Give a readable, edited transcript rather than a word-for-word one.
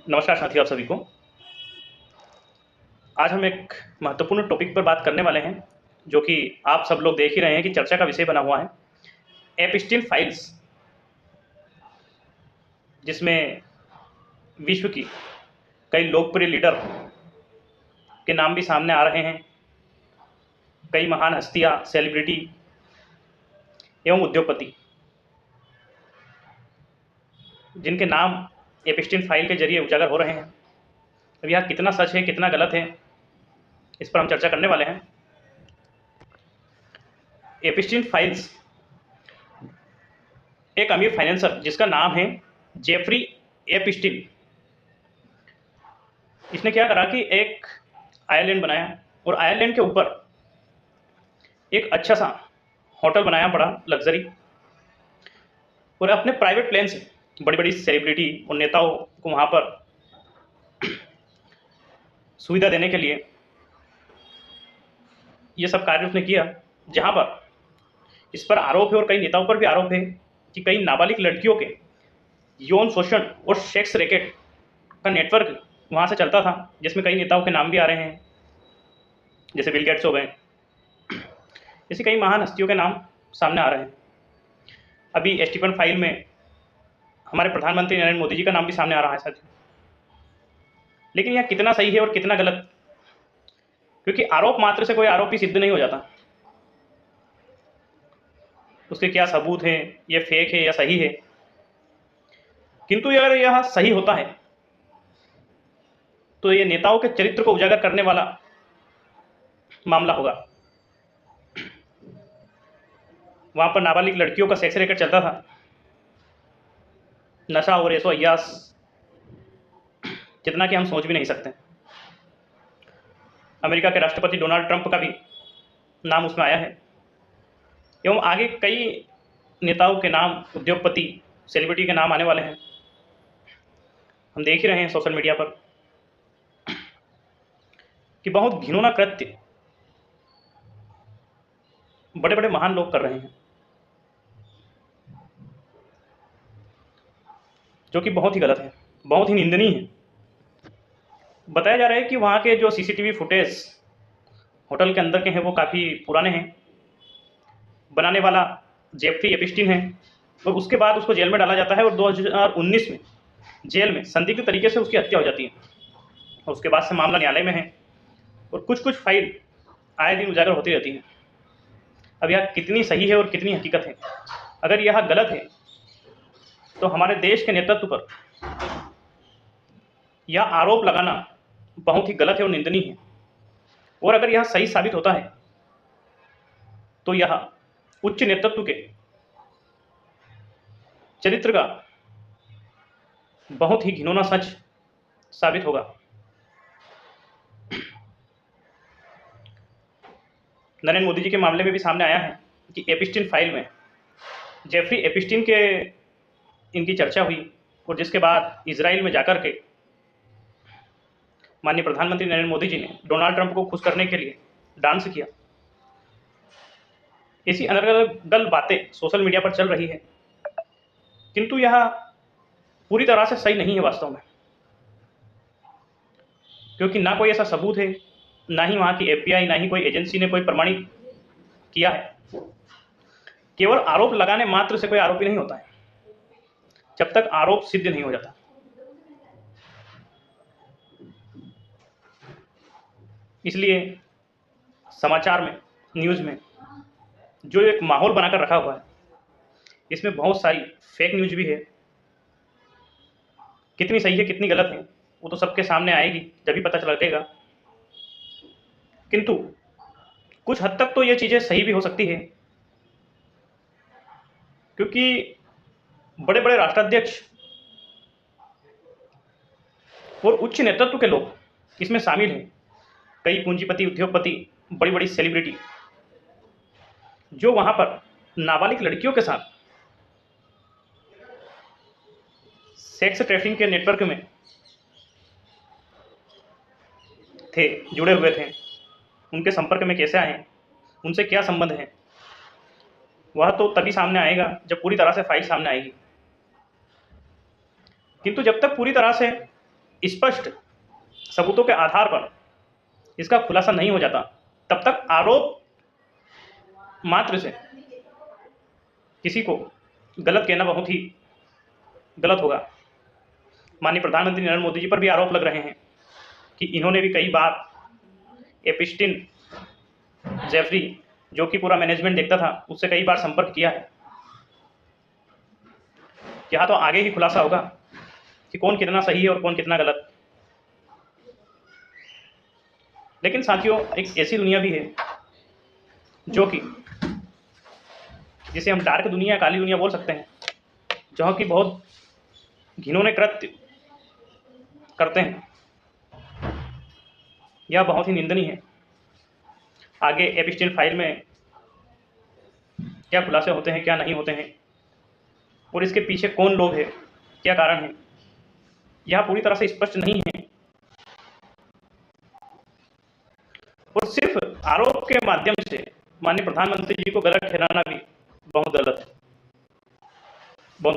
नमस्कार साथियों, आप सभी को। आज हम एक महत्वपूर्ण टॉपिक पर बात करने वाले हैं, जो कि आप सब लोग देख ही रहे हैं कि चर्चा का विषय बना हुआ है, एपस्टीन फाइल्स, जिसमें विश्व की कई लोकप्रिय लीडर के नाम भी सामने आ रहे हैं। कई महान हस्तियां, सेलिब्रिटी एवं उद्योगपति, जिनके नाम एपस्टीन फाइल के जरिए उजागर हो रहे हैं। अब यह कितना सच है, कितना गलत है, इस पर हम चर्चा करने वाले हैं। एपस्टीन फाइल्स एक अमीर फाइनेंसर जिसका नाम है जेफरी एपस्टीन, इसने क्या करा कि एक आइलैंड बनाया और आइलैंड के ऊपर एक अच्छा सा होटल बनाया, बड़ा लग्जरी, और अपने प्राइवेट प्लेन से बड़ी बड़ी सेलिब्रिटी और नेताओं को वहाँ पर सुविधा देने के लिए ये सब कार्य उसने किया। जहाँ पर इस पर आरोप है और कई नेताओं पर भी आरोप है कि कई नाबालिग लड़कियों के यौन शोषण और सेक्स रैकेट का नेटवर्क वहाँ से चलता था, जिसमें कई नेताओं के नाम भी आ रहे हैं, जैसे बिल गेट्स हो गए। ऐसी कई महान हस्तियों के नाम सामने आ रहे हैं। अभी एस्टीपन फाइल में हमारे प्रधानमंत्री नरेंद्र मोदी जी का नाम भी सामने आ रहा है साथियों। लेकिन यह कितना सही है और कितना गलत, क्योंकि आरोप मात्र से कोई आरोपी सिद्ध नहीं हो जाता। उसके क्या सबूत हैं, ये फेक है या सही है। किंतु अगर यह सही होता है तो ये नेताओं के चरित्र को उजागर करने वाला मामला होगा। वहां पर नाबालिग लड़कियों का सेक्स रैकेट चलता था, नशा और ऐसो अय्यास जितना कि हम सोच भी नहीं सकते। अमेरिका के राष्ट्रपति डोनाल्ड ट्रंप का भी नाम उसमें आया है, एवं आगे कई नेताओं के नाम, उद्योगपति, सेलिब्रिटी के नाम आने वाले हैं। हम देख ही रहे हैं सोशल मीडिया पर कि बहुत घिनौना कृत्य बड़े बड़े महान लोग कर रहे हैं, जो कि बहुत ही गलत है, बहुत ही निंदनीय है। बताया जा रहा है कि वहाँ के जो सीसीटीवी फुटेज होटल के अंदर के हैं वो काफ़ी पुराने हैं। बनाने वाला जेफरी एपस्टीन है, और उसके बाद उसको जेल में डाला जाता है और 2019 में जेल में संदिग्ध तरीके से उसकी हत्या हो जाती है। और उसके बाद से मामला न्यायालय में है और कुछ कुछ फाइल आए दिन उजागर होती रहती है। अब यह कितनी सही है और कितनी हकीकत है। अगर यह गलत है तो हमारे देश के नेतृत्व पर यह आरोप लगाना बहुत ही गलत है और निंदनीय है। और अगर यह सही साबित होता है तो यह उच्च नेतृत्व के चरित्र का बहुत ही घिनौना सच साबित होगा। नरेंद्र मोदी जी के मामले में भी सामने आया है कि एपस्टीन फाइल में जेफरी एपस्टीन के इनकी चर्चा हुई, और जिसके बाद इजराइल में जाकर के माननीय प्रधानमंत्री नरेंद्र मोदी जी ने डोनाल्ड ट्रंप को खुश करने के लिए डांस किया। ऐसी अनर्गल बातें सोशल मीडिया पर चल रही है, किंतु यह पूरी तरह से सही नहीं है वास्तव में, क्योंकि ना कोई ऐसा सबूत है, ना ही वहाँ की एफबीआई, ना ही कोई एजेंसी ने कोई प्रमाणित किया है। केवल आरोप लगाने मात्र से कोई आरोपी नहीं होता है, जब तक आरोप सिद्ध नहीं हो जाता। इसलिए समाचार में, न्यूज़ में जो एक माहौल बनाकर रखा हुआ है, इसमें बहुत सारी फेक न्यूज भी है। कितनी सही है, कितनी गलत है, वो तो सबके सामने आएगी, जब भी पता चल लगेगा। किंतु कुछ हद तक तो ये चीज़ें सही भी हो सकती है, क्योंकि बड़े बड़े राष्ट्राध्यक्ष और उच्च नेतृत्व के लोग इसमें शामिल हैं। कई पूंजीपति, उद्योगपति, बड़ी बड़ी सेलिब्रिटी जो वहाँ पर नाबालिग लड़कियों के साथ सेक्स ट्रैफिकिंग के नेटवर्क में थे, जुड़े हुए थे। उनके संपर्क में कैसे आए, उनसे क्या संबंध है, वह तो तभी सामने आएगा जब पूरी तरह से फाइल सामने आएगी। किंतु जब तक पूरी तरह से स्पष्ट सबूतों के आधार पर इसका खुलासा नहीं हो जाता, तब तक आरोप मात्र से किसी को गलत कहना बहुत ही गलत होगा। माननीय प्रधानमंत्री नरेंद्र मोदी जी पर भी आरोप लग रहे हैं कि इन्होंने भी कई बार एपिस्टिन जेफरी, जो कि पूरा मैनेजमेंट देखता था, उससे कई बार संपर्क किया है। यहाँ तो आगे ही खुलासा होगा कि कौन कितना सही है और कौन कितना गलत। लेकिन साथियों, एक ऐसी दुनिया भी है जो कि जिसे हम डार्क दुनिया, काली दुनिया बोल सकते हैं, जहाँ की बहुत घिनौने कृत्य करते हैं। यह बहुत ही निंदनीय है। आगे एपिस्टाइन फाइल में क्या खुलासे होते हैं, क्या नहीं होते हैं, और इसके पीछे कौन लोग हैं, क्या कारण है, यह पूरी तरह से स्पष्ट नहीं है। और सिर्फ आरोप के माध्यम से माननीय प्रधानमंत्री जी को गलत ठहराना भी बहुत गलत है। बहुत